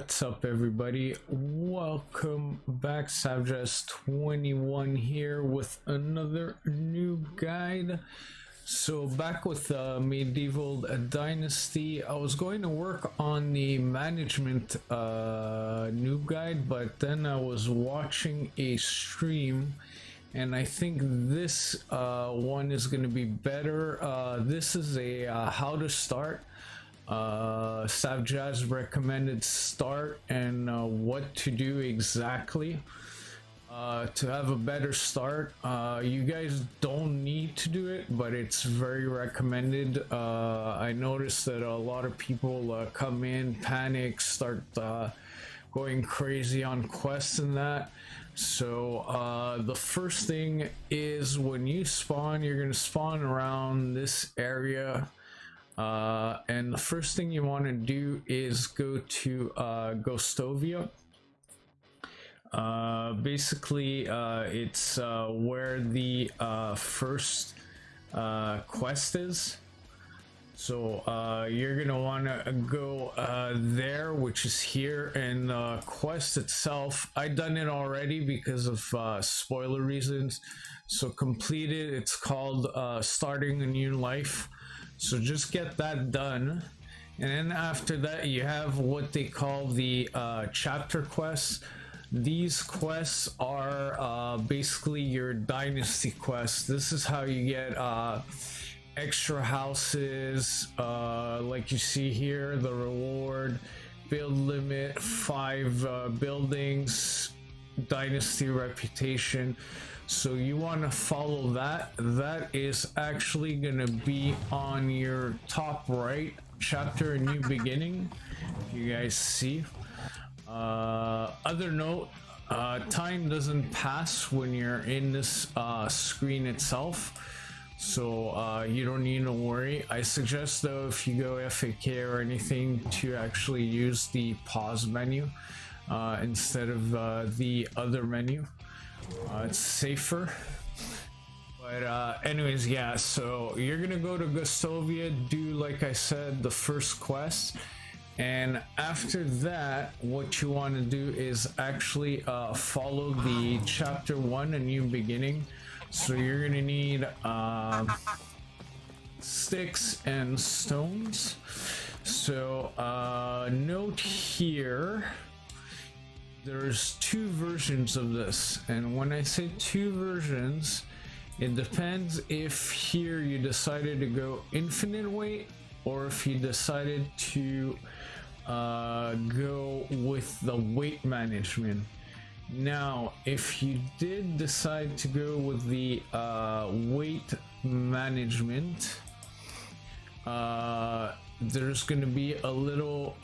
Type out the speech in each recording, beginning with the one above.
What's up, everybody? Welcome back. Savjazz21 here with another new guide. So back with Medieval Dynasty. I was going to work on the management noob guide, but then I was watching a stream and I think this one is going to be better. This is a how to start. Savjazz recommended start and what to do exactly to have a better start. You guys don't need to do it, but it's very recommended. I noticed that a lot of people come in, panic, start going crazy on quests and that. So the first thing is when you spawn, you're going to spawn around this area. And the first thing you want to do is go to Ghostovia. Basically, it's where the first quest is. So you're gonna want to go there, which is here, and the quest itself, I done it already because of spoiler reasons. So complete it. It's called starting a new life. So just get that done, and then after that you have what they call the chapter quests. These quests are basically your dynasty quests. This is how you get extra houses, like you see here, the reward, build limit, 5 buildings, dynasty reputation. So you want to follow that. That is actually going to be on your top right, chapter A New Beginning. You guys see. Other note, time doesn't pass when you're in this screen itself. So you don't need to worry. I suggest though, if you go FAK or anything, to actually use the pause menu instead of the other menu. It's safer. But anyways, yeah, so you're gonna go to Ghostovia, do, like I said, the first quest, and after that what you want to do is actually follow the chapter 1, A New Beginning. So you're gonna need sticks and stones. So note here, there's 2 versions of this, and when I say 2 versions, it depends if here you decided to go infinite weight or if you decided to go with the weight management. Now if you did decide to go with the weight management, there's going to be a little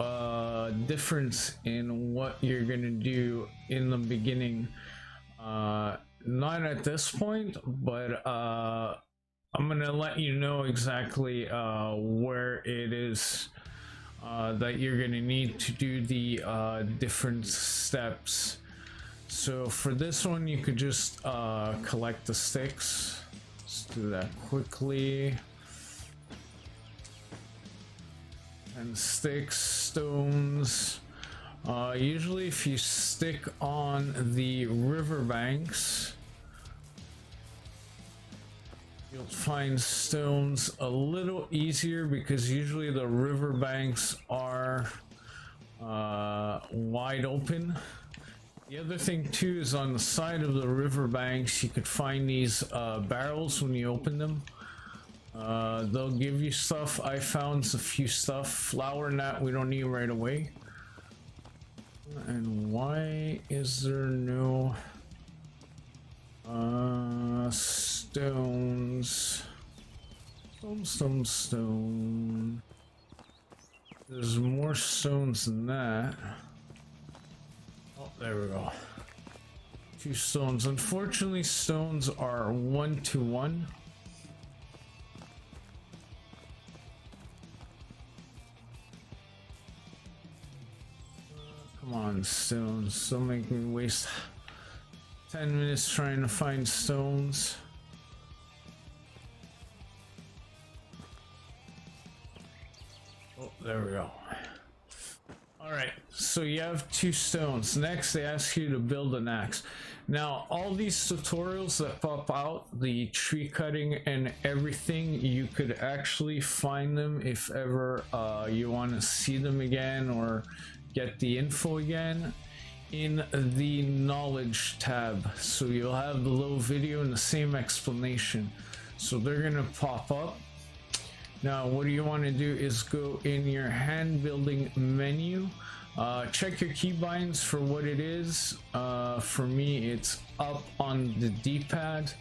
difference in what you're going to do in the beginning. Not at this point, but I'm going to let you know exactly where it is that you're going to need to do the different steps. So for this one, you could just collect the sticks. Let's do that quickly. And sticks, stones. Usually if you stick on the riverbanks, you'll find stones a little easier because usually the riverbanks are wide open. The other thing too is on the side of the riverbanks you could find these barrels when you open them. They'll give you stuff. I found a few stuff. Flour gnat we don't need right away. And why is there no stones? Stone. There's more stones than that. Oh, there we go. 2 stones. Unfortunately, stones are 1-to-1. Come on, stones. Don't make me waste 10 minutes trying to find stones. Oh, there we go. All right. So you have 2 stones. Next, they ask you to build an axe. Now, all these tutorials that pop out, the tree cutting and everything, you could actually find them if ever you want to see them again or get the info again in the knowledge tab. So you'll have the little video and the same explanation. So they're gonna pop up. Now, what you want to do is go in your hand building menu. Check your keybinds for what it is. For me, it's up on the D-pad,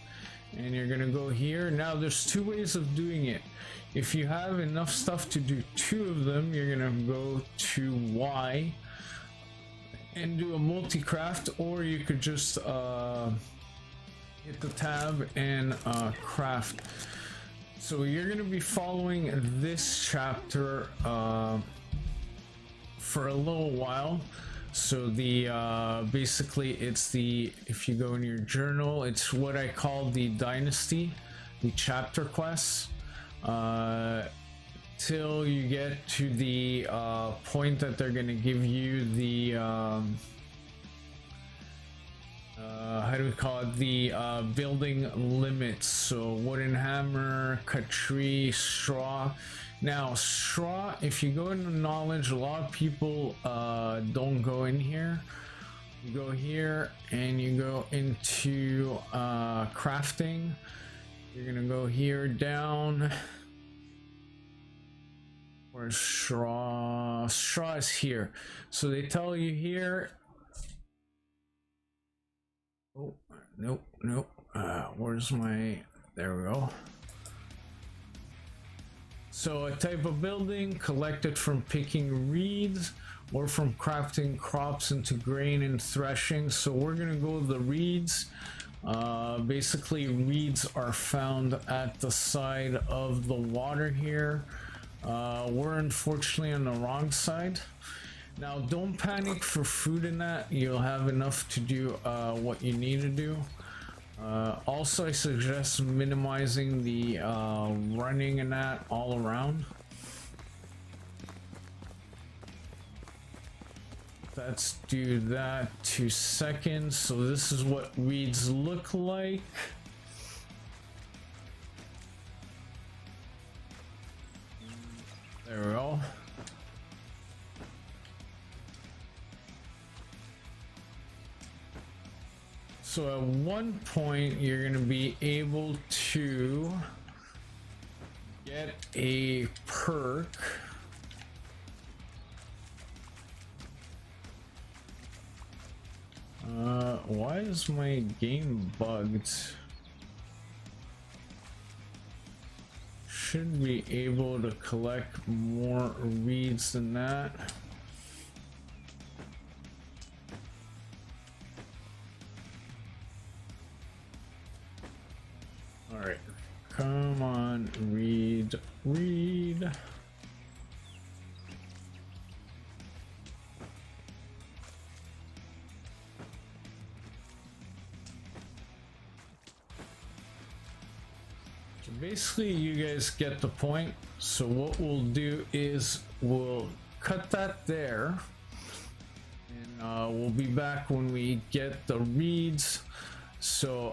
and you're gonna go here. Now, there's 2 ways of doing it. If you have enough stuff to do 2 of them, you're gonna go to Y and do a multi-craft, or you could just hit the tab and craft. So you're gonna be following this chapter for a little while. So the basically it's the, if you go in your journal, it's what I call the Dynasty, the chapter quests, till you get to the point that they're gonna give you the how do we call it, the building limits. So wooden hammer, cut tree, straw. Now straw, if you go into knowledge, a lot of people don't go in here. You go here and you go into crafting. You're gonna go here down. Where's straw? Straw is here. So they tell you here. Oh, nope, nope. Where's my, there we go. So a type of building collected from picking reeds or from crafting crops into grain and threshing. So we're gonna go with the reeds. Basically reeds are found at the side of the water here. We're unfortunately on the wrong side. Now don't panic for food in that. You'll have enough to do what you need to do. Also, I suggest minimizing the running and that all around. Let's do that 2 seconds. So this is what reeds look like. There we go. So at one point you're going to be able to get a perk. Why is my game bugged? Should be able to collect more reeds than that. All right, come on, read. So basically, you guys get the point. So what we'll do is we'll cut that there, and we'll be back when we get the reeds. So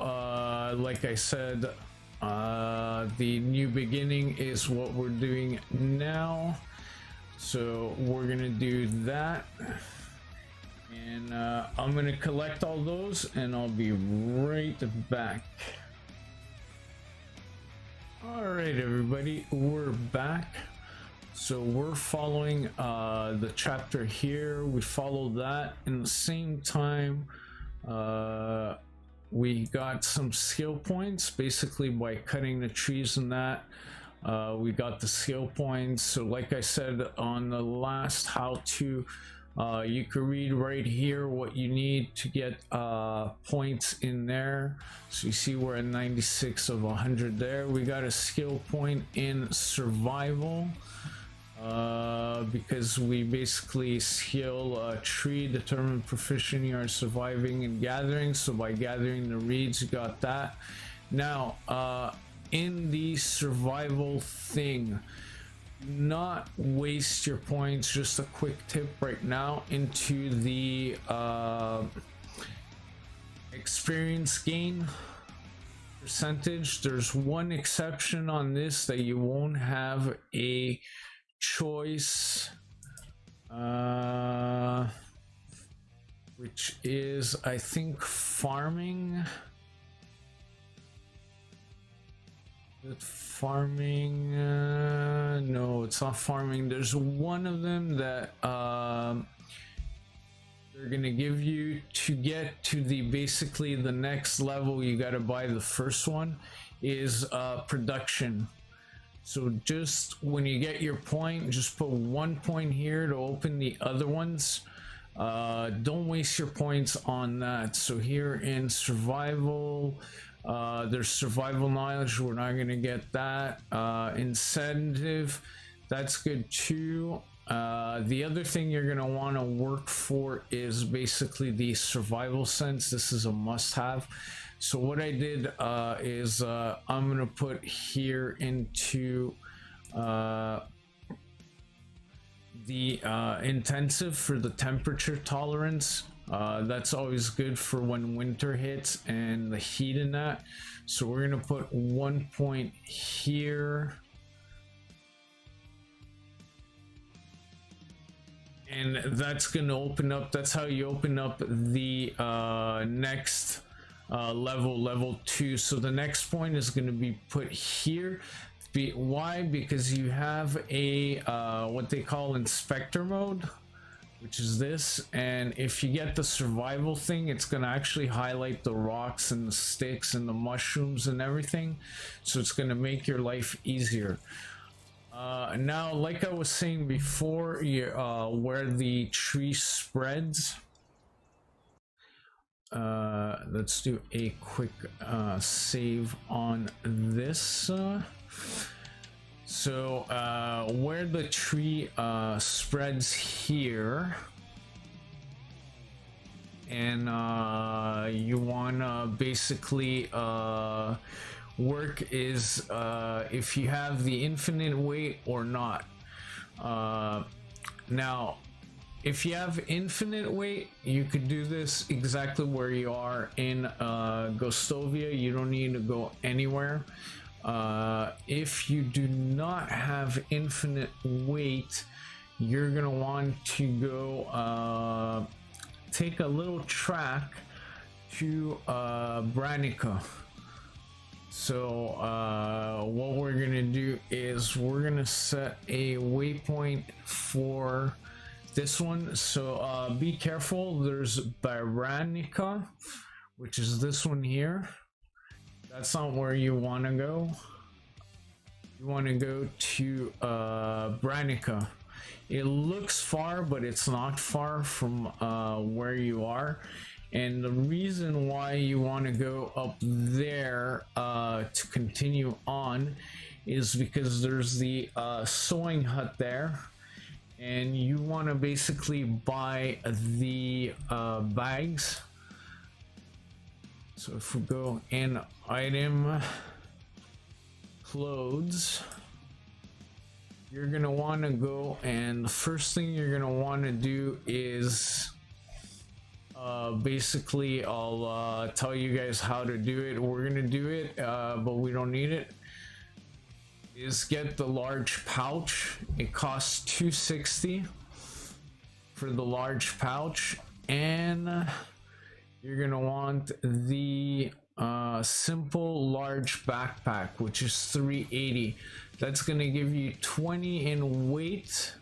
like I said, the new beginning is what we're doing now. So we're gonna do that, and I'm gonna collect all those and I'll be right back. All right, everybody, we're back. So we're following the chapter here. We followed that. In the same time, we got some skill points basically by cutting the trees and that. We got the skill points. So like I said on the last how-to, you can read right here what you need to get points in there. So you see we're at 96 of 100 there. We got a skill point in survival, because we basically skill a tree, determine proficient you are surviving and gathering. So by gathering the reeds, you got that. Now in the survival thing, do not waste your points. Just a quick tip right now into the experience gain percentage. There's one exception on this, that you won't have a choice, which is, I think, farming. No, it's not farming. There's one of them that they're gonna give you to get to the basically the next level. You got to buy the first one, is production. So just when you get your point, just put 1 point here to open the other ones. Don't waste your points on that. So here in survival, there's survival knowledge. We're not gonna get that. Incentive, that's good too. The other thing you're gonna want to work for is basically the survival sense. This is a must-have. So what I did is I'm gonna put here into the intensive for the temperature tolerance. That's always good for when winter hits and the heat in that. So we're gonna put 1 point here, and that's gonna open up, that's how you open up the next level 2. So the next point is going to be put here. Why? Because you have a what they call inspector mode, which is this, and if you get the survival thing, it's going to actually highlight the rocks and the sticks and the mushrooms and everything, so it's going to make your life easier. Now, like I was saying before, where the tree spreads, let's do a quick save on this. So where the tree spreads here, and you wanna basically work is if you have the infinite weight or not. Now if you have infinite weight, you could do this exactly where you are in Ghostovia. You don't need to go anywhere. If you do not have infinite weight, you're gonna want to go take a little track to Branica. So what we're gonna do is we're gonna set a waypoint for this one. So be careful, there's Branica, which is this one here. That's not where you want to go. You want to go to Branica. It looks far, but it's not far from where you are. And the reason why you want to go up there to continue on is because there's the sewing hut there, and you want to basically buy the bags. So if we go in item clothes, you're gonna want to go, and the first thing you're gonna want to do is basically I'll tell you guys how to do it. We're gonna do it but we don't need it. Is get the large pouch. It costs 260 for the large pouch, and you're gonna want the simple large backpack, which is 380. That's gonna give you 20 in weight,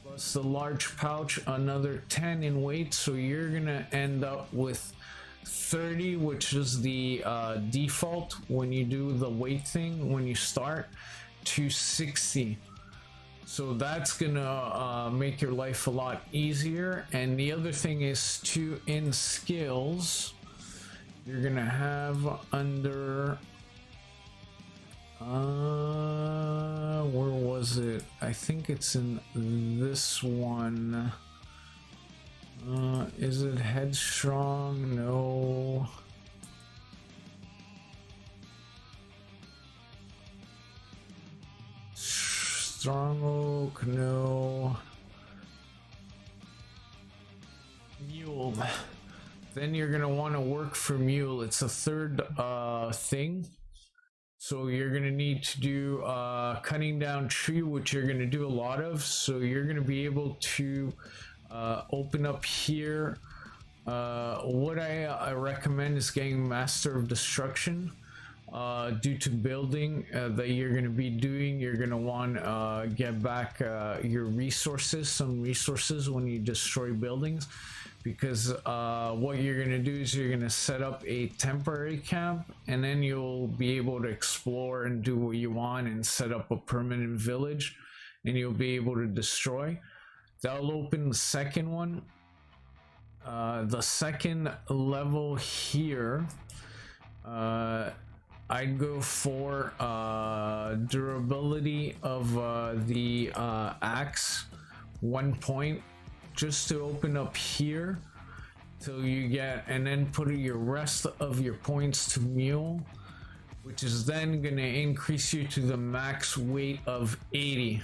plus the large pouch another 10 in weight, so you're gonna end up with 30, which is the default when you do the weight thing when you start, to 60. So that's gonna make your life a lot easier. And the other thing is to in skills, you're gonna have under where was it? I think it's in this one. Is it headstrong? No. Strong oak, no. Mule. Then you're gonna want to work for mule. It's a third thing. So you're gonna need to do cutting down tree, which you're gonna do a lot of. So you're gonna be able to open up here. What I recommend is getting Master of Destruction. Due to building that you're going to be doing, you're going to want to get back your resources, some resources when you destroy buildings, because what you're going to do is you're going to set up a temporary camp, and then you'll be able to explore and do what you want and set up a permanent village, and you'll be able to destroy. That'll open the second one. The second level here, I'd go for durability of the axe, 1 point, just to open up here till you get, and then put your rest of your points to mule, which is then going to increase you to the max weight of 80.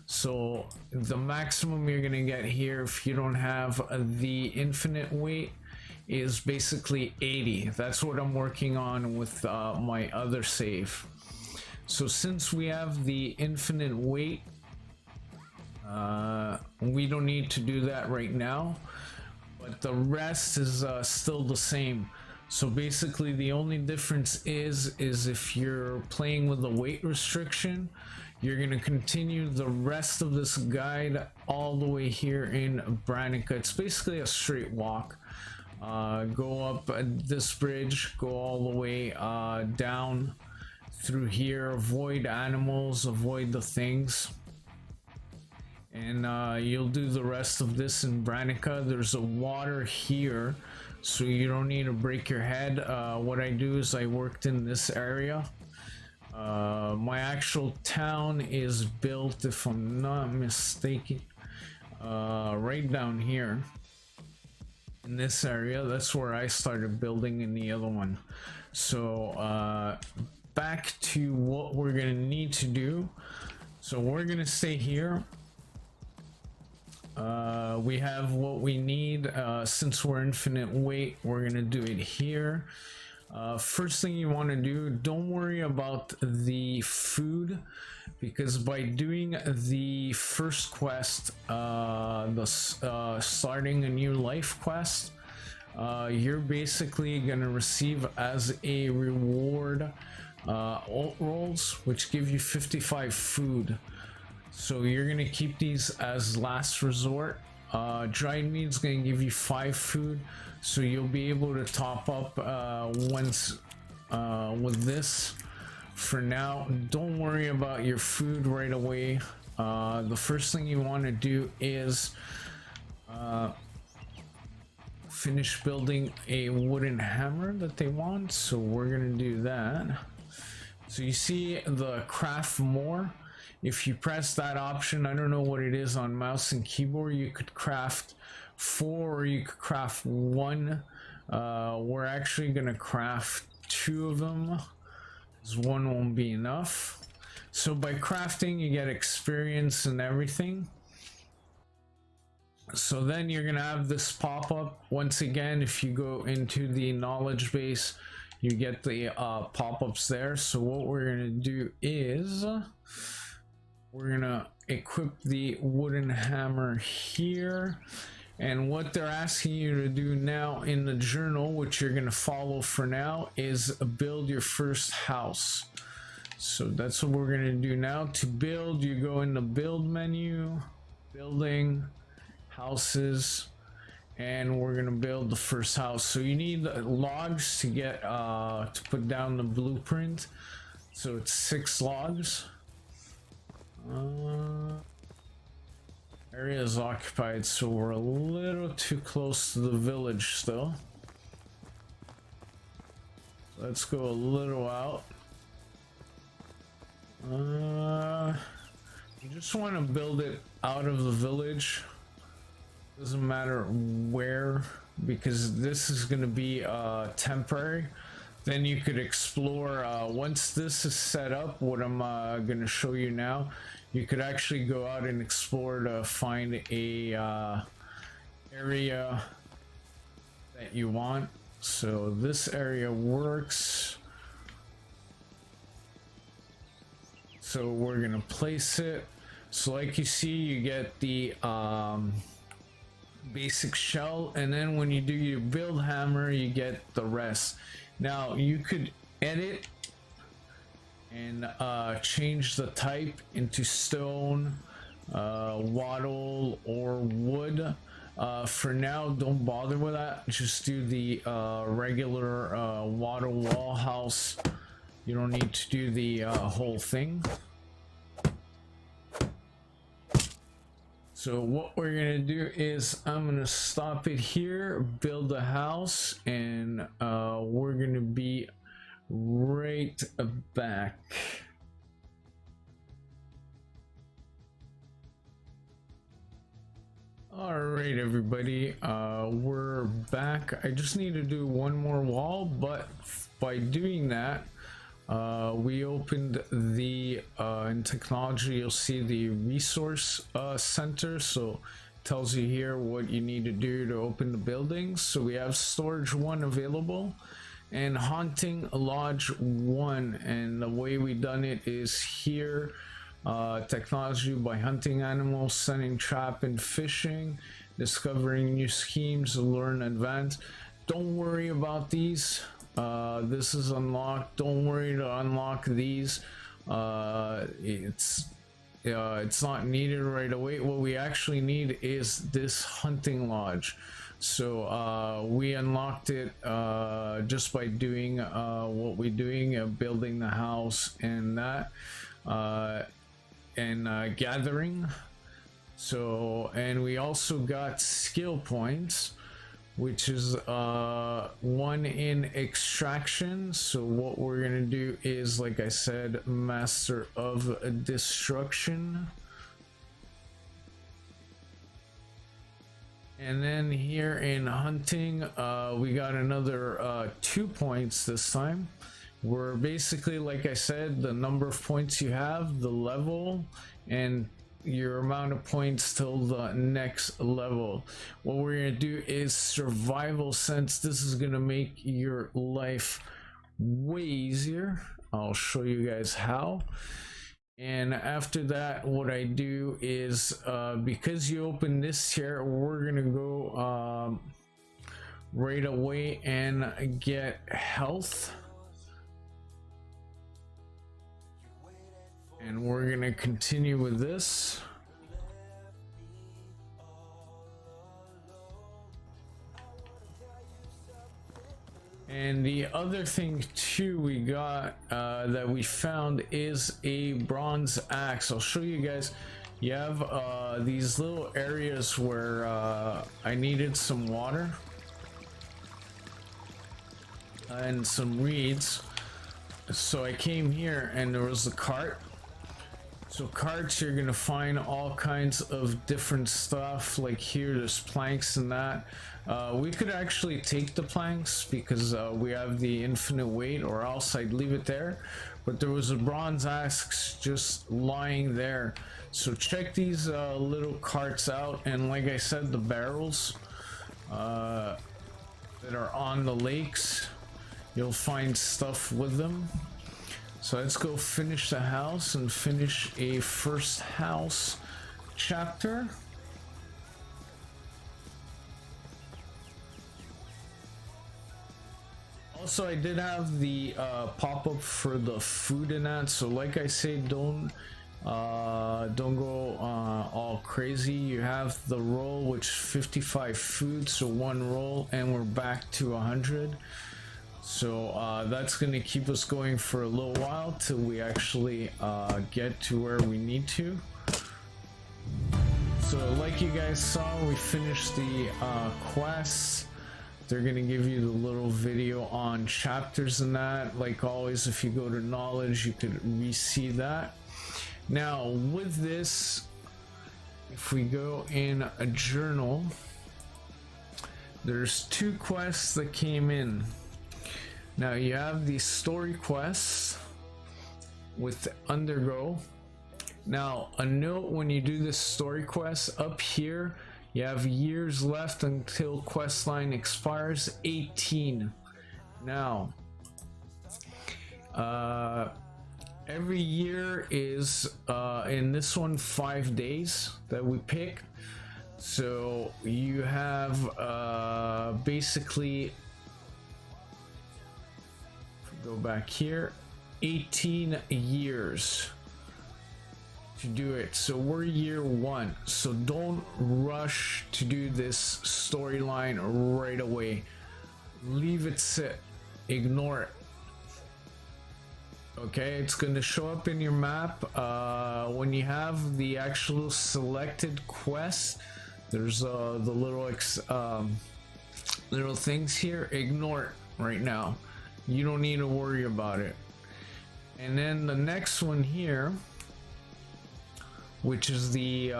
So the maximum you're going to get here, if you don't have the infinite weight, is basically 80. That's what I'm working on with my other save. So since we have the infinite weight, we don't need to do that right now, but the rest is still the same. So basically the only difference is if you're playing with the weight restriction, you're going to continue the rest of this guide all the way here in Branica. It's basically a straight walk. Go up this bridge, go all the way down through here, avoid animals, avoid the things, and you'll do the rest of this in Branica. There's a water here, so you don't need to break your head. What I do is I worked in this area. My actual town is built, if I'm not mistaken, right down here. In this area, that's where I started building in the other one. So back to what we're gonna need to do. So we're gonna stay here. We have what we need. Since we're infinite weight, we're gonna do it here. First thing you want to do, don't worry about the food, because by doing the first quest, starting a new life quest, you're basically gonna receive as a reward alt rolls, which give you 55 food. So you're gonna keep these as last resort. Dried meat's gonna give you 5 food, so you'll be able to top up once with this. For now, don't worry about your food right away. The first thing you want to do is finish building a wooden hammer that they want, so we're gonna do that. So you see the craft more. If you press that option, I don't know what it is on mouse and keyboard, you could craft 4 or you could craft 1. We're actually gonna craft 2 of them, because 1 won't be enough. So by crafting, you get experience and everything. So then you're gonna have this pop up once again. If you go into the knowledge base, you get the pop-ups there. So what we're gonna do is we're gonna equip the wooden hammer here, and what they're asking you to do now in the journal, which you're gonna follow for now, is build your first house. So that's what we're gonna do now. To build, you go in the build menu, building, houses, and we're gonna build the first house. So you need logs to get to put down the blueprint. So it's 6 logs. Area is occupied, so we're a little too close to the village still. Let's go a little out. You just want to build it out of the village. Doesn't matter where, because this is going to be temporary. Then you could explore once this is set up. What I'm going to show you now, you could actually go out and explore to find a area that you want. So this area works. So we're gonna place it. So like you see, you get the basic shell, and then when you do your build hammer, you get the rest. Now you could edit and change the type into stone, wattle, or wood. For now, don't bother with that. Just do the regular wattle wall house. You don't need to do the whole thing. So what we're gonna do is I'm gonna stop it here, build a house, and we're gonna be right back. All right, everybody, we're back. I just need to do one more wall, but by doing that, we opened the in technology, you'll see the resource center. So it tells you here what you need to do to open the buildings. So we have storage 1 available and hunting lodge 1, and the way we done it is here, technology by hunting animals, setting trap and fishing, discovering new schemes, learn advance. Don't worry about these. This is unlocked. Don't worry to unlock these. It's not needed right away. What we actually need is this hunting lodge. So we unlocked it just by doing what we're doing, building the house and that, and gathering. So, and we also got skill points, which is 1 in extraction. So what we're gonna do is, like I said, master of destruction. And then here in hunting, we got another 2 points this time. We're basically, like I said, the number of points you have, the level, and your amount of points till the next level. What we're gonna do is survival, since this is gonna make your life way easier. I'll show you guys how. And after that, what I do is, because you open this here, we're gonna go right away and get health. And we're gonna continue with this. And the other thing too we got that we found is a bronze axe. I'll show you guys. You have these little areas where I needed some water and some reeds. So I came here and there was a cart. So carts, you're gonna find all kinds of different stuff. Like here, there's planks and that. We could actually take the planks because we have the infinite weight, or else I'd leave it there. But there was a bronze axe just lying there. So check these little carts out. And like I said, the barrels that are on the lakes, you'll find stuff with them. So let's go finish the house and finish a first house chapter. Also, I did have the pop-up for the food and that. So like I say, don't go all crazy. You have the roll, which 55 food, so 1 roll, and we're back to 100. So that's gonna keep us going for a little while till we actually get to where we need to. So like you guys saw, we finished the quests. They're gonna give you the little video on chapters and that. Like always, if you go to knowledge, you could re-see that. Now with this, if we go in a journal, there's 2 quests that came in. Now you have the story quests with Undergo, Now, a note when you do this story quest up here, you have years left until quest line expires, 18. Now, every year is in this one 5 days that we pick. So you have basically, go back here, 18 years to do it. So we're year 1, so don't rush to do this storyline right away. Leave it sit, ignore it. Okay, it's going to show up in your map when you have the actual selected quest. There's the little things here. Ignore it right now. You don't need to worry about it. And then the next one here, which is the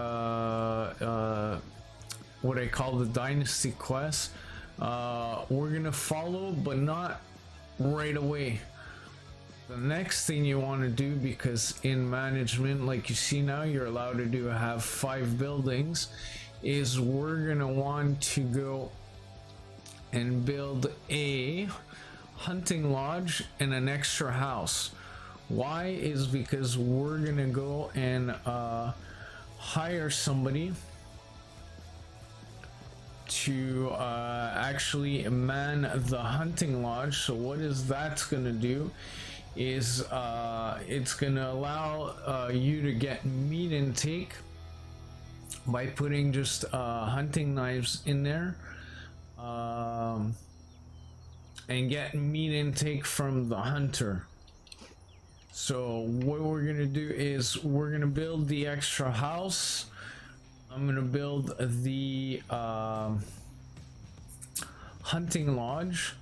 what I call the Dynasty quest, we're gonna follow, but not right away. The next thing you want to do, because in management, like you see now, you're allowed to have 5 buildings, is we're gonna want to go and build a hunting lodge and an extra house. Why? Is because we're gonna go and hire somebody to actually man the hunting lodge. So what is that's gonna do is it's gonna allow you to get meat intake by putting just hunting knives in there, and get meat intake from the hunter. So what we're gonna do is we're gonna build the extra house. I'm gonna build the hunting lodge,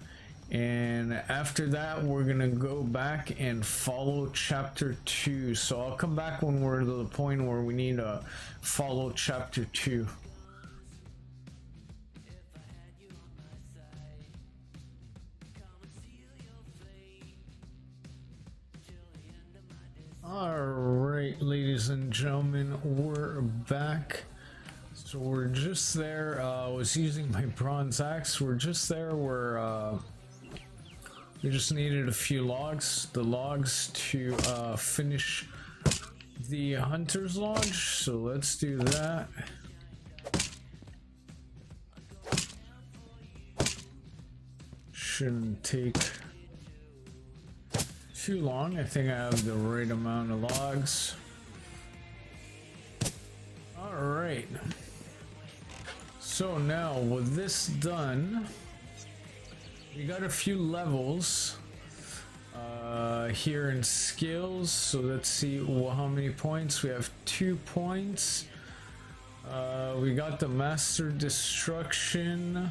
and after that we're gonna go back and follow chapter 2. So I'll come back when we're to the point where we need to follow chapter 2. Alright, ladies and gentlemen, we're back. So we're just there. I was using my bronze axe. We're just there where we just needed a few logs. The logs to finish the hunter's lodge. So let's do that. Shouldn't take too long. I think I have the right amount of logs. All right. So now with this done, we got a few levels here in skills. So let's see how many points we have. 2 points. We got the master destruction.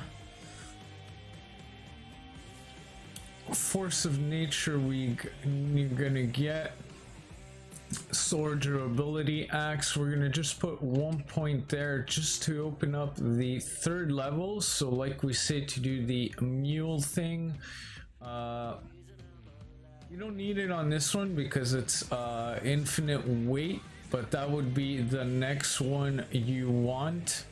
Force of nature we're gonna get. Sword durability axe, we're gonna just put 1 point there just to open up the 3rd level. So like we said, to do the mule thing, you don't need it on this one because it's infinite weight, but that would be the next one you want.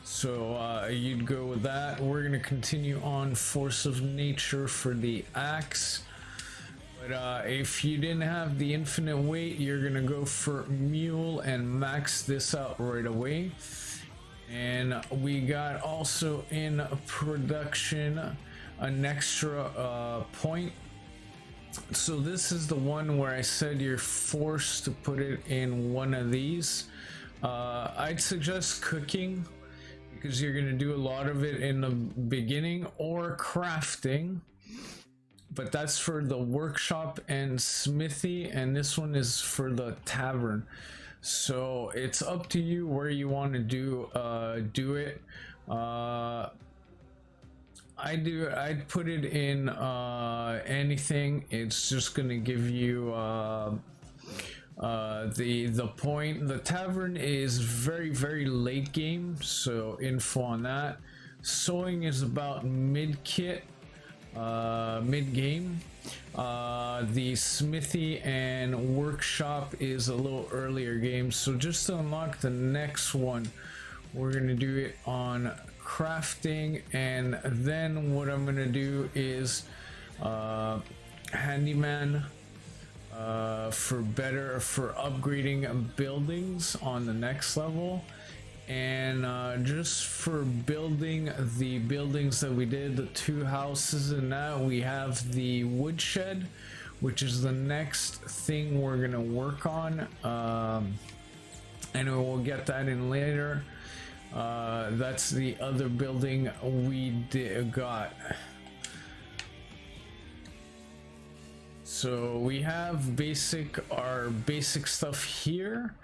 So you'd go with that. We're gonna continue on force of nature for the axe. But if you didn't have the infinite weight, you're gonna go for mule and max this out right away. And we got also in production an extra point. So this is the one where I said you're forced to put it in one of these. I'd suggest cooking, because you're gonna do a lot of it in the beginning, or crafting. But that's for the workshop and smithy, and this one is for the tavern. So it's up to you where you want to do it. I'd put it in anything. It's just gonna give you the point. The tavern is very late game, so info on that. Sewing is about mid game. the smithy and workshop is a little earlier game. So just to unlock the next one, we're gonna do it on crafting, and then what I'm gonna do is handyman for upgrading buildings on the next level, and just for building the buildings that we did, the 2 houses, and now we have the woodshed, which is the next thing we're gonna work on, and we'll get that in later. That's the other building we got. So we have our basic stuff here.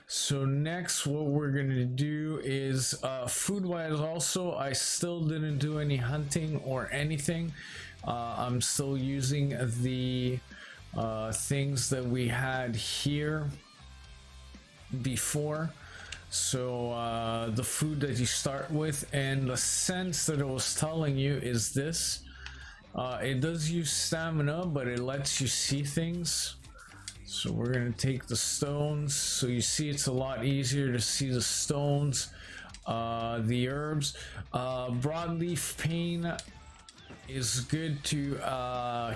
So next what we're gonna do is food wise, also I still didn't do any hunting or anything. I'm still using the things that we had here before. So the food that you start with, and the sense that I was telling you is this. It does use stamina, but it lets you see things. So we're gonna take the stones. So you see it's a lot easier to see the stones, the herbs. Broadleaf pane is good to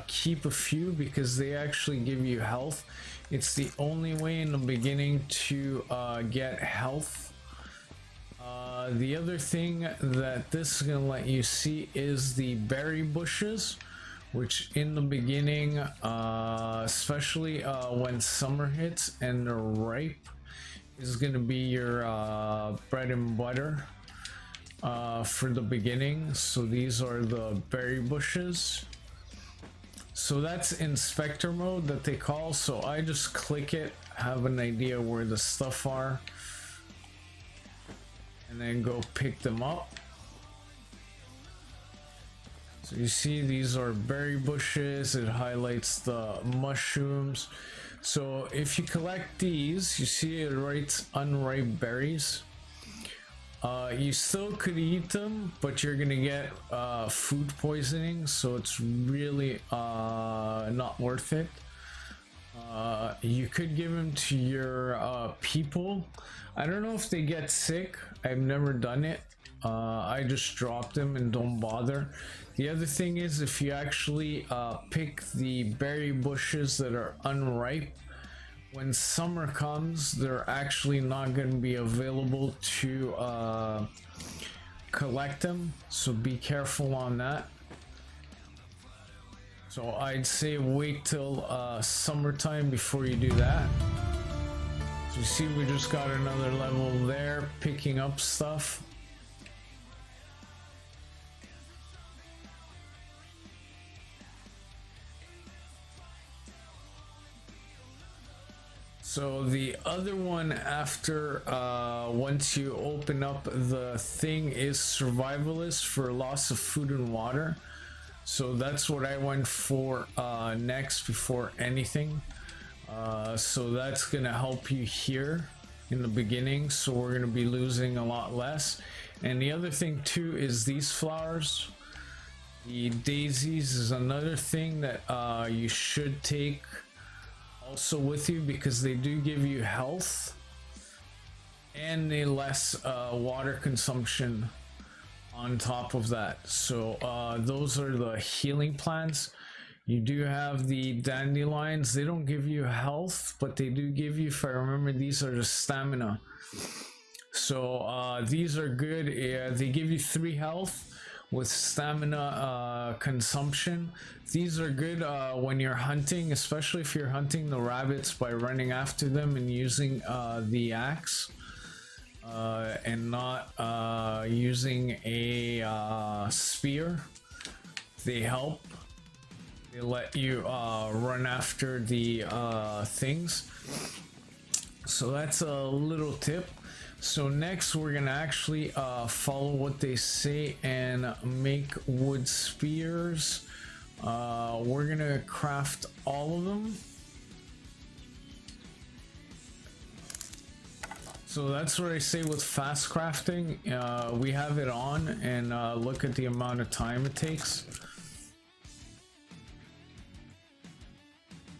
keep a few because they actually give you health. It's the only way in the beginning to get health. The other thing that this is gonna let you see is the berry bushes, which in the beginning, especially when summer hits and they're ripe, is gonna be your bread and butter for the beginning. So these are the berry bushes. So that's inspector mode that they call. So I just click it, have an idea where the stuff are, and then go pick them up. So you see these are berry bushes. It highlights the mushrooms. So if you collect these, you see it writes unripe berries. You still could eat them, but you're gonna get food poisoning, so it's really not worth it. You could give them to your people. I don't know if they get sick. I've never done it. I just drop them and don't bother. The other thing is, if you actually pick the berry bushes that are unripe, when summer comes, they're actually not going to be available to collect them, so be careful on that. So I'd say wait till summertime before you do that. So you see we just got another level there, picking up stuff. So the other one after once you open up the thing is Survivalist for loss of food and water. So that's what I went for next before anything. So that's gonna help you here in the beginning, so we're gonna be losing a lot less. And the other thing too is these flowers. The daisies is another thing that you should take also with you, because they do give you health and they less water consumption on top of that. So those are the healing plants. You do have the dandelions. They don't give you health, but they do give you, if I remember, these are the stamina. So these are good. They give you 3 health with stamina consumption. These are good when you're hunting, especially if you're hunting the rabbits by running after them and using the axe and not using a spear. They help. They let you run after the things. So that's a little tip. So next we're gonna actually follow what they say and make wood spears. We're gonna craft all of them. So that's what I say with fast crafting. We have it on, and look at the amount of time it takes.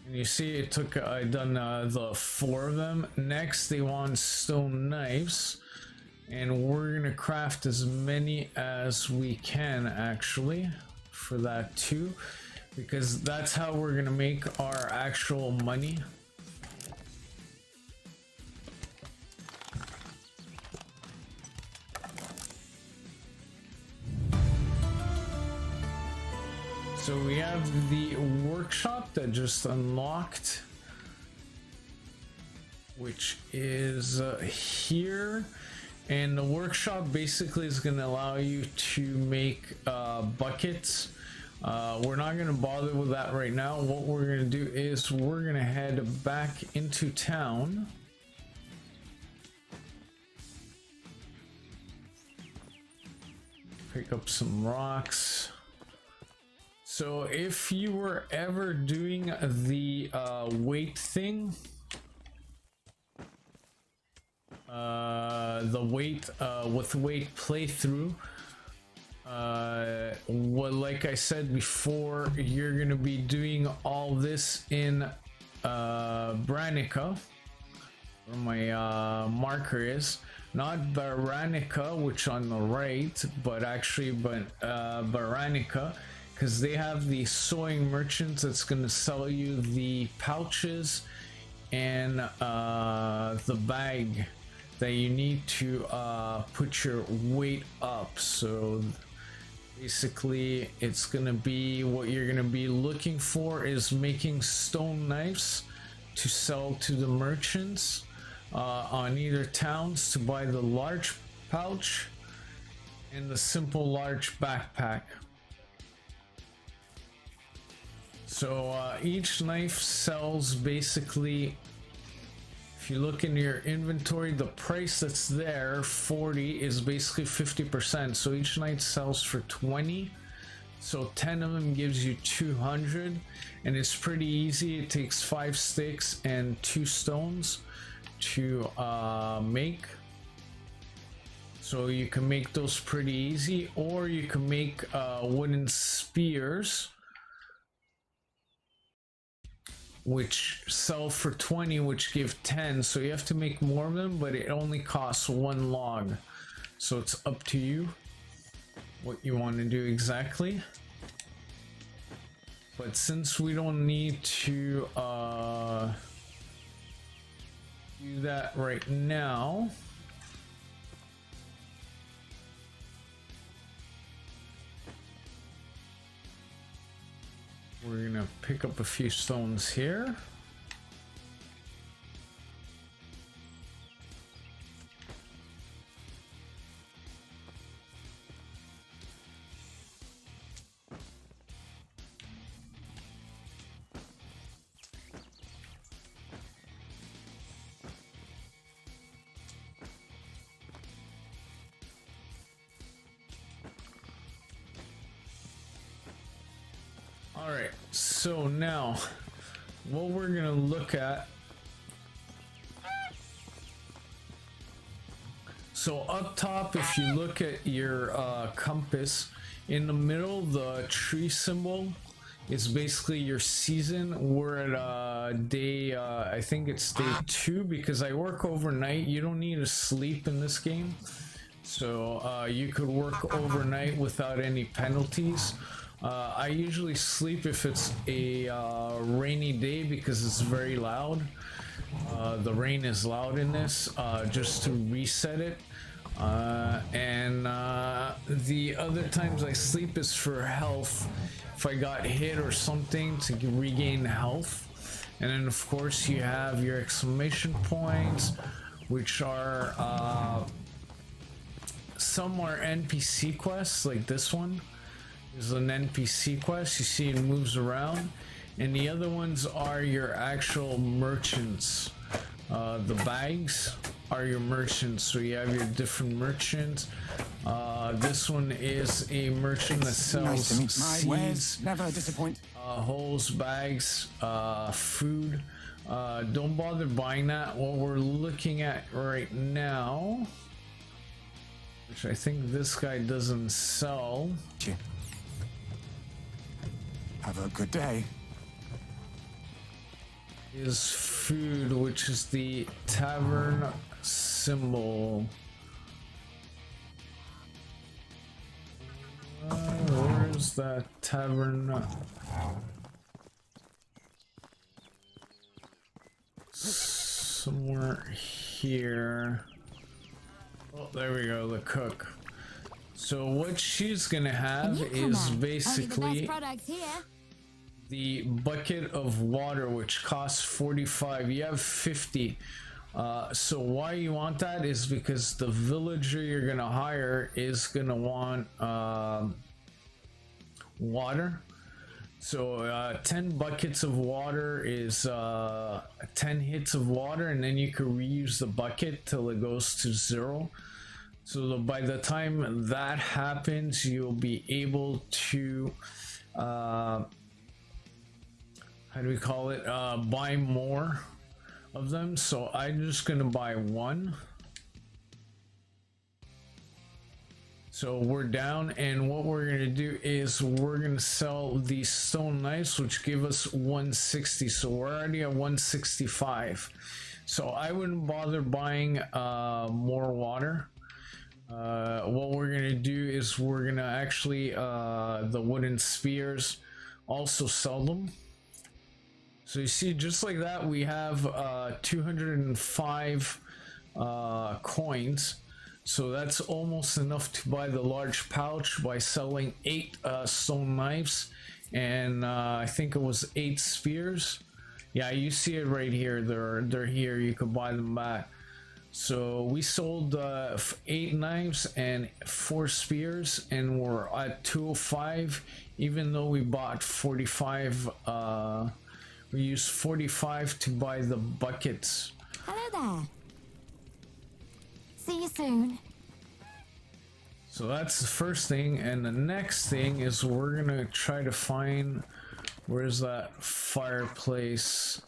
And you see it took, I done the 4 of them. Next they want stone knives. And we're gonna craft as many as we can actually for that too. Because that's how we're gonna make our actual money. So we have the workshop that just unlocked, which is here. And the workshop basically is going to allow you to make buckets. We're not going to bother with that right now. What we're going to do is we're going to head back into town. Pick up some rocks. So if you were ever doing the weight thing, the weight with weight playthrough, well, like I said before, you're gonna be doing all this in Branica, where my marker is. Not Baranica, which on the right, but actually Baranica, because they have the sewing merchants that's going to sell you the pouches and the bag that you need to put your weight up. So basically it's going to be, what you're going to be looking for is making stone knives to sell to the merchants on either towns to buy the large pouch and the simple large backpack. So each knife sells basically, if you look in your inventory, the price that's there, 40, is basically 50%. So each knife sells for 20. So 10 of them gives you 200, and it's pretty easy. It takes 5 sticks and 2 stones to make. So you can make those pretty easy, or you can make wooden spears, which sell for 20, which give 10. So you have to make more of them, but it only costs 1 log. So it's up to you what you want to do exactly. But since we don't need to do that right now, we're gonna pick up a few stones here. Alright, so now what we're gonna look at, so up top, if you look at your compass, in the middle, the tree symbol is basically your season. We're at day, I think it's day 2, because I work overnight. You don't need to sleep in this game, so you could work overnight without any penalties. I usually sleep if it's a rainy day because it's very loud. The rain is loud in this, just to reset it. And the other times I sleep is for health, if I got hit or something, to regain health. And then of course you have your exclamation points, which are some are NPC quests, like this one is an NPC quest. You see it moves around, and the other ones are your actual merchants. The bags are your merchants, so you have your different merchants. This one is a merchant that sells seeds, never disappoint. holes, bags, food. Don't bother buying that. What we're looking at right now, which I think this guy doesn't sell. Have a good day. is food, which is the tavern symbol. Where's that tavern? Somewhere here. Oh, there we go, the cook. So what she's gonna have is basically the bucket of water, which costs 45. You have 50. So why you want that is because the villager you're gonna hire is gonna want water. So 10 buckets of water is 10 hits of water, and then you can reuse the bucket till it goes to 0. So by the time that happens, you'll be able to how do we call it, buy more of them. So I'm just gonna buy 1. So we're down, and what we're gonna do is we're gonna sell these stone knives, which give us 160. So we're already at 165. So I wouldn't bother buying more water. What we're gonna do is we're gonna actually the wooden spears, also sell them. So you see, just like that, we have 205 coins. So that's almost enough to buy the large pouch by selling 8 stone knives, and I think it was 8 spears. Yeah, you see it right here. They're here. You could buy them back. So we sold 8 knives and 4 spears, and we're at 205. Even though we bought 45, we used 45 to buy the buckets. Hello there. See you soon. So that's the first thing, and the next thing is we're gonna try to find, where's that fireplace?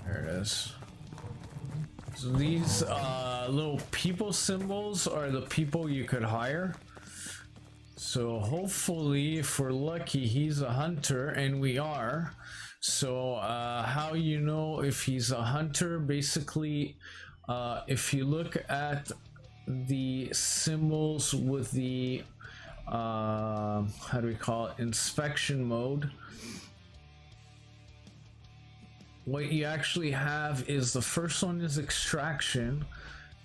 There it is. So these little people symbols are the people you could hire. So hopefully, if we're lucky, he's a hunter, and we are. So how you know if he's a hunter, basically, if you look at the symbols with the how do we call it, inspection mode, what you actually have is the first one is extraction,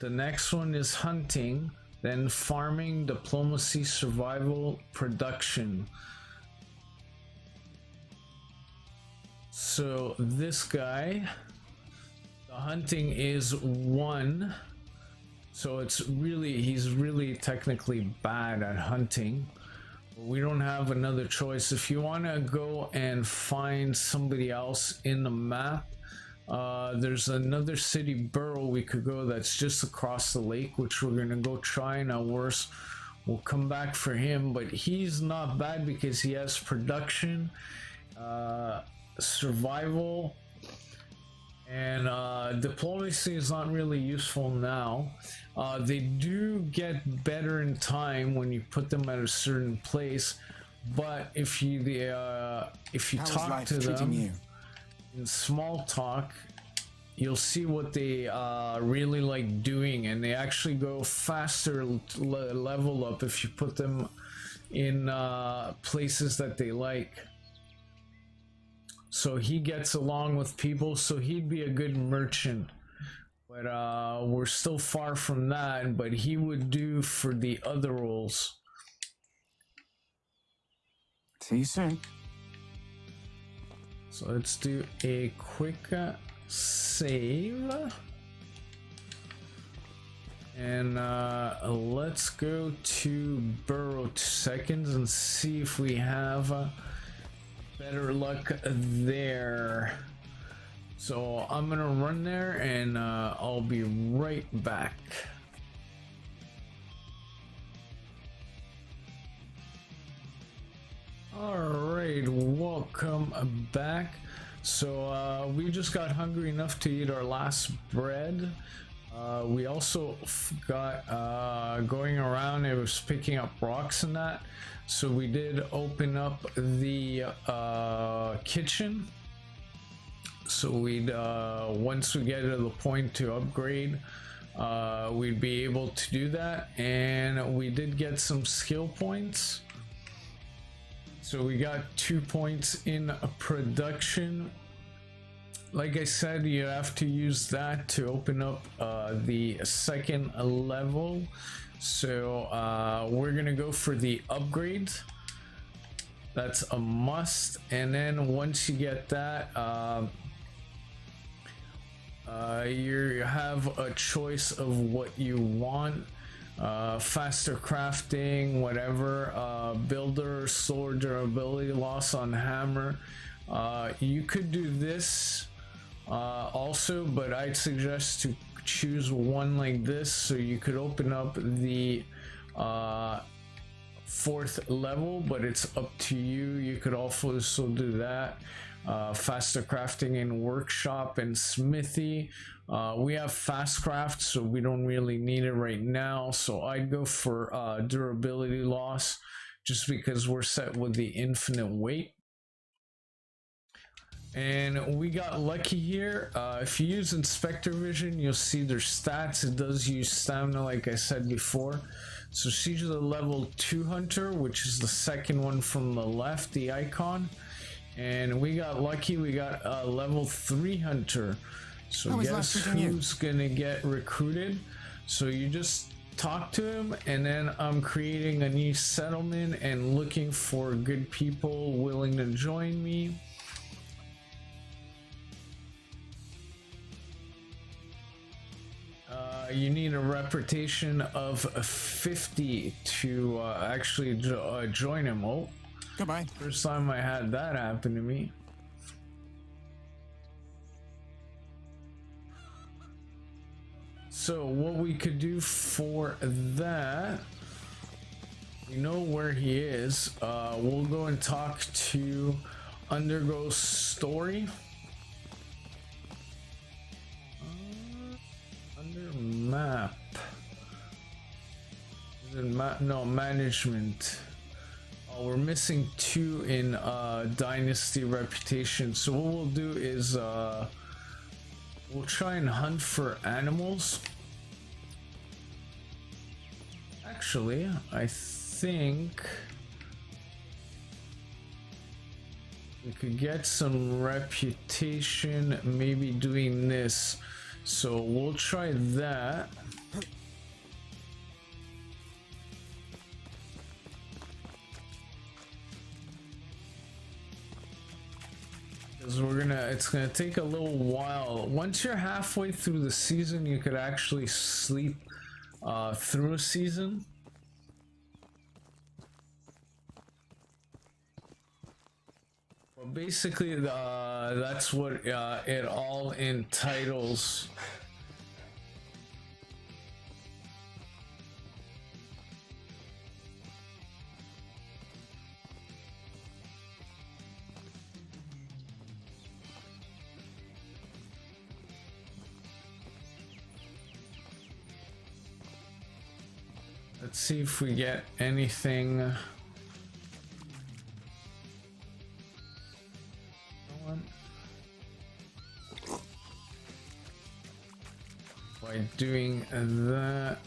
the next one is hunting, then farming, diplomacy, survival, production. So this guy, the hunting is 1, so it's really, he's really technically bad at hunting. We don't have another choice. If you want to go and find somebody else in the map, there's another city borough we could go that's just across the lake, which we're gonna go try, and at worst we'll come back for him. But he's not bad because he has production, survival, and diplomacy is not really useful now. They do get better in time when you put them at a certain place, but if you talk to them in small talk, you'll see what they really like doing, and they actually go faster level up if you put them in places that they like. So he gets along with people, so he'd be a good merchant, but we're still far from that. But he would do for the other roles. See you soon. So let's do a quick save, and let's go to Burrow 2 seconds and see if we have better luck there. So I'm gonna run there, and I'll be right back. Alright, welcome back. So we just got hungry enough to eat our last bread. We also got going around, it was picking up rocks and that. So we did open up the kitchen. so we'd once we get to the point to upgrade, we'd be able to do that. And we did get some skill points, so we got 2 points in production. Like I said, you have to use that to open up the second level. So we're gonna go for the upgrades. That's a must. And then once you get that, you have a choice of what you want. Faster crafting, whatever, builder, slower durability, loss on hammer. You could do this also, but I'd suggest to choose one like this, so you could open up the 4th level, but it's up to you. You could also do that. Faster crafting in workshop and smithy. We have fast craft, so we don't really need it right now, so I'd go for durability loss, just because we're set with the infinite weight. And we got lucky here. If you use inspector vision, you'll see their stats. It does use stamina, like I said before. So she's the level 2 hunter, which is the second one from the left, the icon. And we got lucky, we got a level 3 hunter. So guess who's gonna get recruited? So you just talk to him, and then I'm creating a new settlement and looking for good people willing to join me. You need a reputation of 50 to actually join him. Oh, goodbye. First time I had that happen to me. So what we could do for that, you know where he is. We'll go and talk to Undergo Story. Map. Is it no, management. Oh, we're missing 2 in Dynasty reputation. So what we'll do is we'll try and hunt for animals. Actually, I think we could get some reputation maybe doing this. So we'll try that. Because it's gonna take a little while. Once you're halfway through the season, you could actually sleep through a season. Well, basically, that's what it all entitles. Let's see if we get anything. By doing that,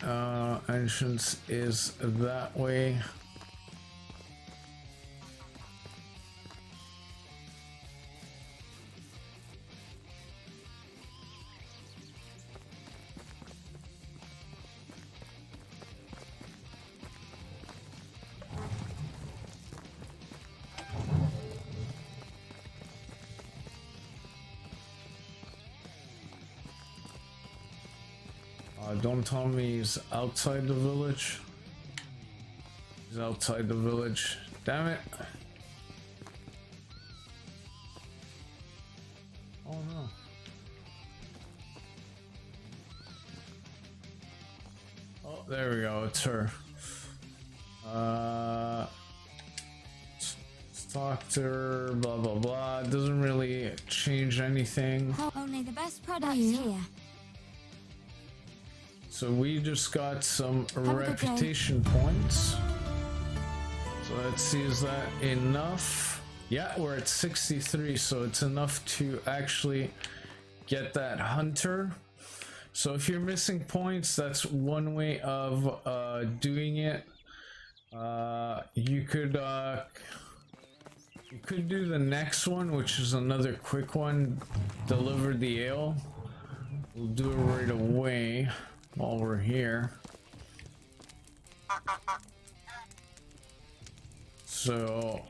entrance is that way. Don't tell me he's outside the village. He's outside the village. Damn it. Oh no. Oh, there we go. It's her. Talk to her, blah blah blah. It doesn't really change anything. Only the best products here. So we just got some reputation points. So let's see, is that enough? Yeah, we're at 63, so it's enough to actually get that hunter. So if you're missing points, that's one way of doing it. You could do the next one, which is another quick one. Deliver the ale. We'll do it right away while we're here. So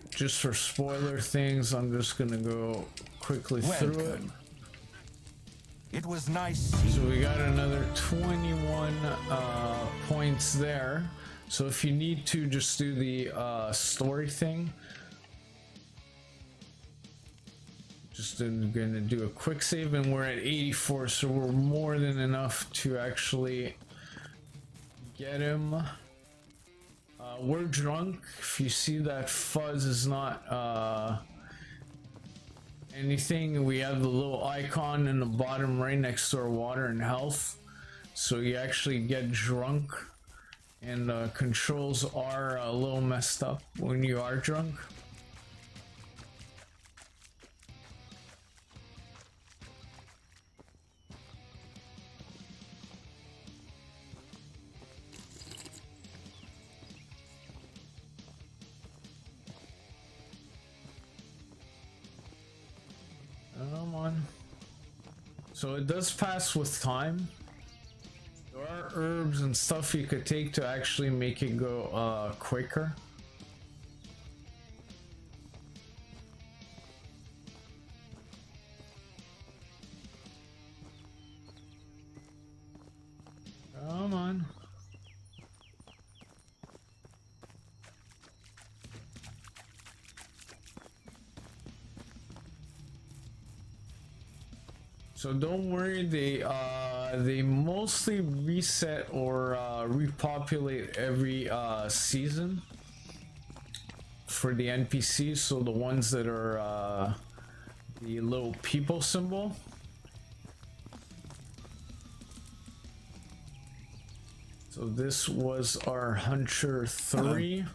just for spoiler things, I'm just gonna go quickly through it. It was nice. So we got another 21 points there. So if you need to, just do the story thing. Just gonna do a quick save, and we're at 84, so we're more than enough to actually get him. We're drunk. If you see that fuzz is not anything, we have the little icon in the bottom right next to our water and health, so you actually get drunk, and controls are a little messed up when you are drunk. Come on. So it does pass with time. There are herbs and stuff you could take to actually make it go quicker. Come on. So don't worry, they mostly reset or repopulate every season for the NPCs. So the ones that are the little people symbol. So this was our Hunter 3.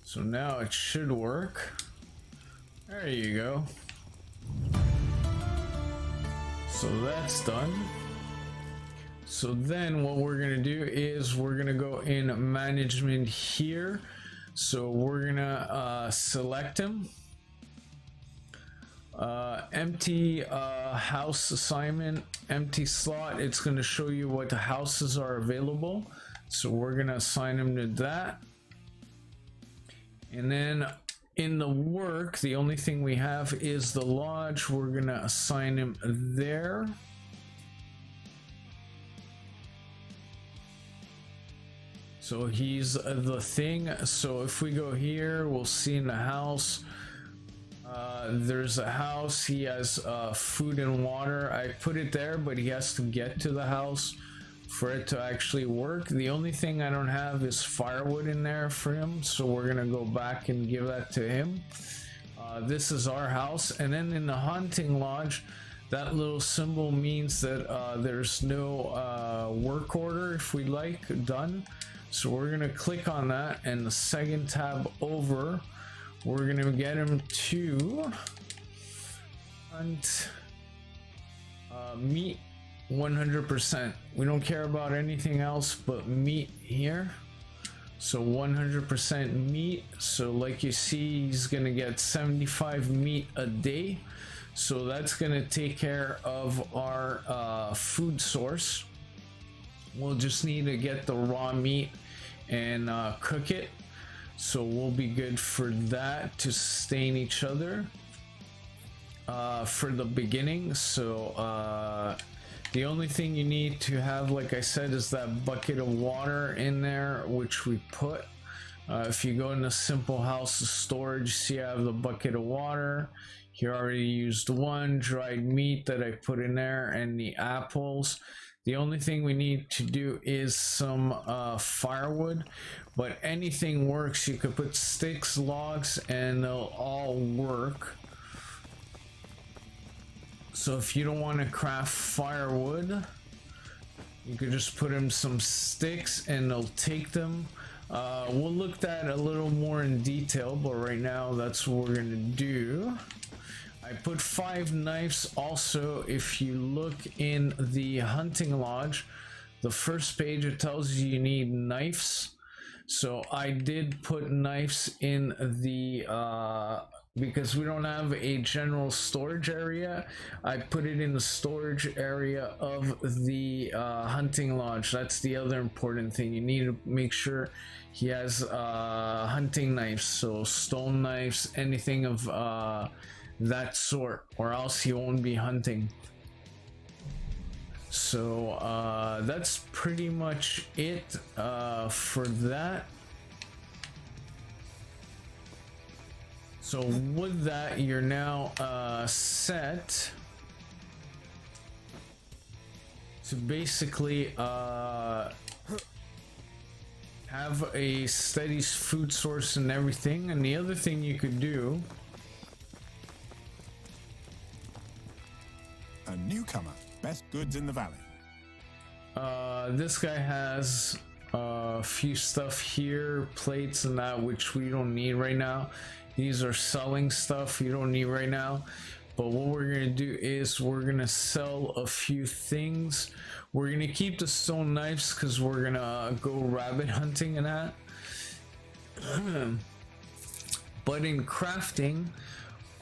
So now it should work. There you go. So that's done. So then what we're gonna do is we're gonna go in management here. So we're gonna select him. Empty house assignment, empty slot. It's gonna show you what the houses are available. So we're gonna assign him to that. And then in the work, the only thing we have is the lodge. We're gonna assign him there. So he's the thing. So if we go here, we'll see in the house, there's a house. He has food and water. I put it there, but he has to get to the house for it to actually work. The only thing I don't have is firewood in there for him, so we're gonna go back and give that to him. This is our house. And then in the hunting lodge, that little symbol means that there's no work order, if we like, done. So we're gonna click on that, and the second tab over, we're gonna get him to hunt meat 100%. We don't care about anything else but meat here. So 100% meat. So like you see, he's gonna get 75 meat a day. So that's gonna take care of our food source. We'll just need to get the raw meat and cook it. So we'll be good for that to sustain each other for the beginning. So the only thing you need to have, like I said, is that bucket of water in there, which we put. If you go into simple house storage, see I have the bucket of water. Here I already used one dried meat that I put in there, and the apples. The only thing we need to do is some firewood, but anything works. You could put sticks, logs, and they'll all work. So if you don't want to craft firewood, you could just put in some sticks and they'll take them. We'll look at a little more in detail, but right now that's what we're gonna do. I put 5 knives. Also, if you look in the hunting lodge, the first page, it tells you need knives. So I did put knives in the because we don't have a general storage area, I put it in the storage area of the hunting lodge. That's the other important thing. You need to make sure he has hunting knives, so stone knives, anything of that sort, or else he won't be hunting. So that's pretty much it for that. So with that, you're now set to basically have a steady food source and everything. And the other thing you could do, a newcomer, best goods in the valley. this guy has a few stuff here, plates and that, which we don't need right now. These are selling stuff you don't need right now. But what we're gonna do is we're gonna sell a few things. We're gonna keep the stone knives because we're gonna go rabbit hunting and that. But in crafting,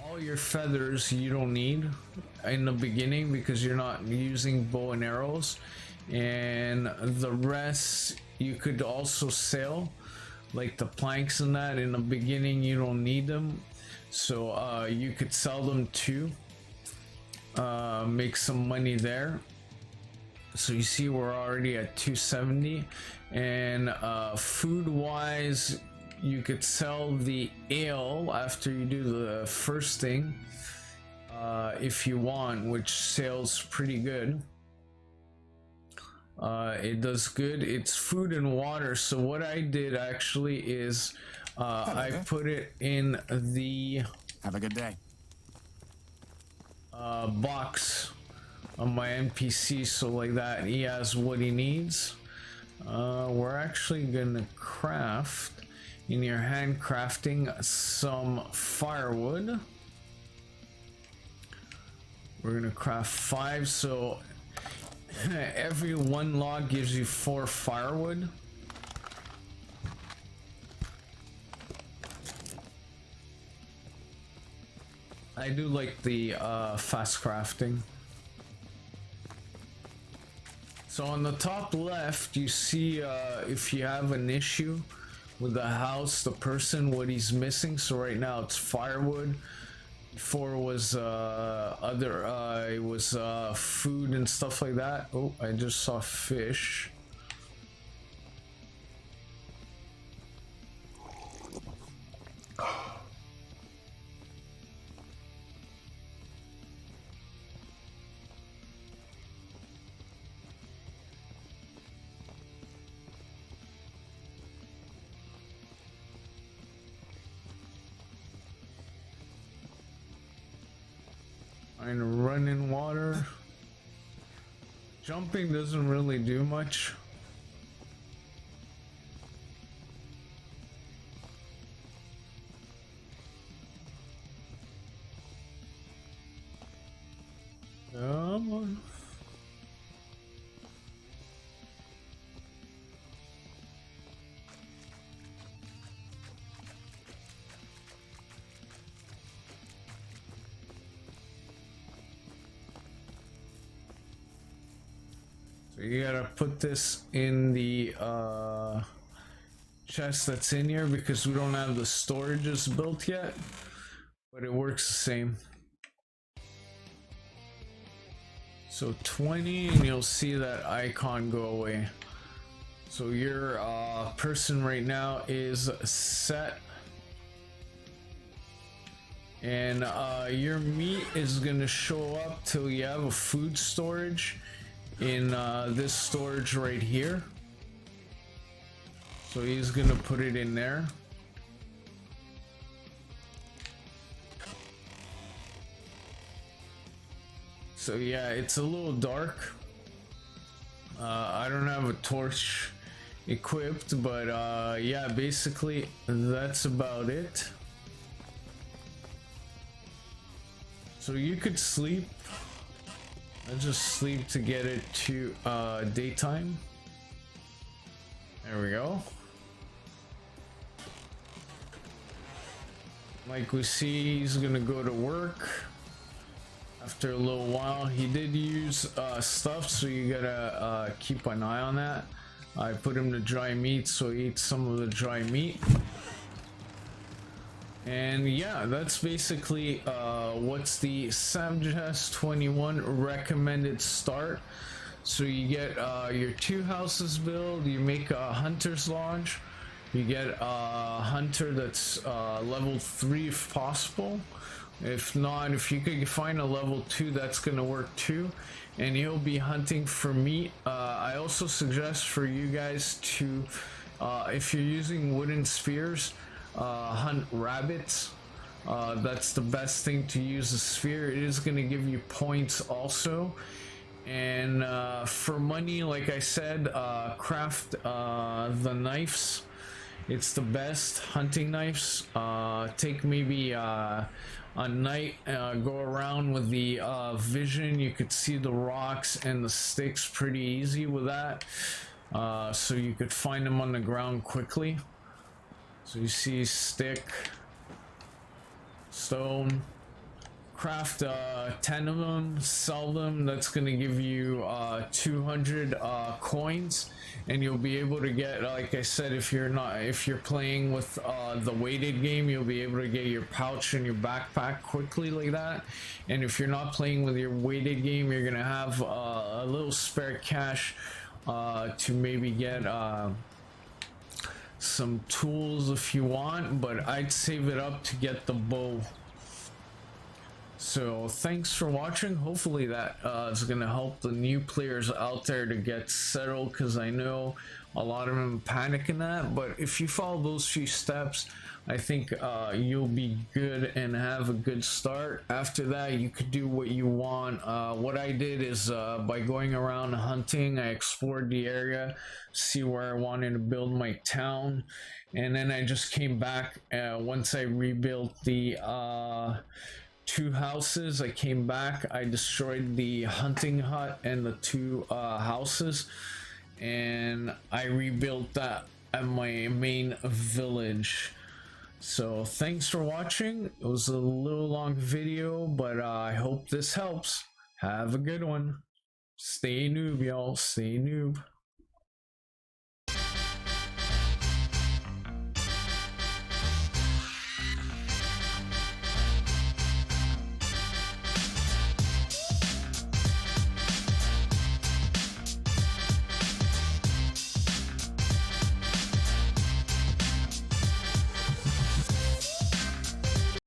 all your feathers you don't need in the beginning because you're not using bow and arrows, and the rest you could also sell, like the planks and that. In the beginning you don't need them, so you could sell them too, make some money there. So you see we're already at 270. And food wise, you could sell the ale after you do the first thing if you want, which sells pretty good. It does good. It's food and water. So what I did actually is I put it in the Have a good day. box on my NPC, so like that he has what he needs. We're actually gonna craft in your handcrafting some firewood. We're gonna craft 5, so every 1 log gives you 4 firewood. I do like the fast crafting. So on the top left, you see if you have an issue with the house, the person, what he's missing. So right now it's firewood. Before was it was food and stuff like that. Oh, I just saw fish. And run in water. Jumping doesn't really do much. Come on. You gotta put this in the chest that's in here because we don't have the storages built yet, but it works the same. So 20, and you'll see that icon go away. So your person right now is set, and your meat is gonna show up till you have a food storage in this storage right here. So he's gonna put it in there. So yeah, it's a little dark. I don't have a torch equipped, but yeah, basically that's about it. So you could sleep. I just sleep to get it to daytime. There we go. Like we see, he's gonna go to work. After a little while, he did use stuff, so you gotta keep an eye on that. I put him to dry meat, so he eats some of the dry meat. And yeah, that's basically what's the Savjazz21 recommended start. So you get your 2 houses build, you make a hunter's lodge, you get a hunter that's level 3 if possible. If not, if you could find a level 2, that's gonna work too, and you'll be hunting for meat. I also suggest for you guys to, if you're using wooden spears, hunt rabbits. That's the best thing to use a sphere. It is going to give you points also. And for money, like I said, craft the knives. It's the best hunting knives. Take maybe a night, go around with the vision. You could see the rocks and the sticks pretty easy with that. So you could find them on the ground quickly. So you see stick, stone, craft 10 of them, sell them. That's going to give you 200 coins, and you'll be able to get, like I said, if you're playing with the weighted game, you'll be able to get your pouch and your backpack quickly like that. And if you're not playing with your weighted game, you're going to have a little spare cash to maybe get some tools if you want, but I'd save it up to get the bow. So thanks for watching. Hopefully that is going to help the new players out there to get settled, because I know a lot of them panic in that, but if you follow those few steps, I think you'll be good and have a good start. After that, you could do what you want. What I did is by going around hunting, I explored the area, see where I wanted to build my town, and then I just came back. Once I rebuilt the 2 houses, I came back, I destroyed the hunting hut and the 2 houses, and I rebuilt that at my main village. So thanks for watching. It was a little long video, but I hope this helps. Have a good one. Stay noob, y'all. Stay noob.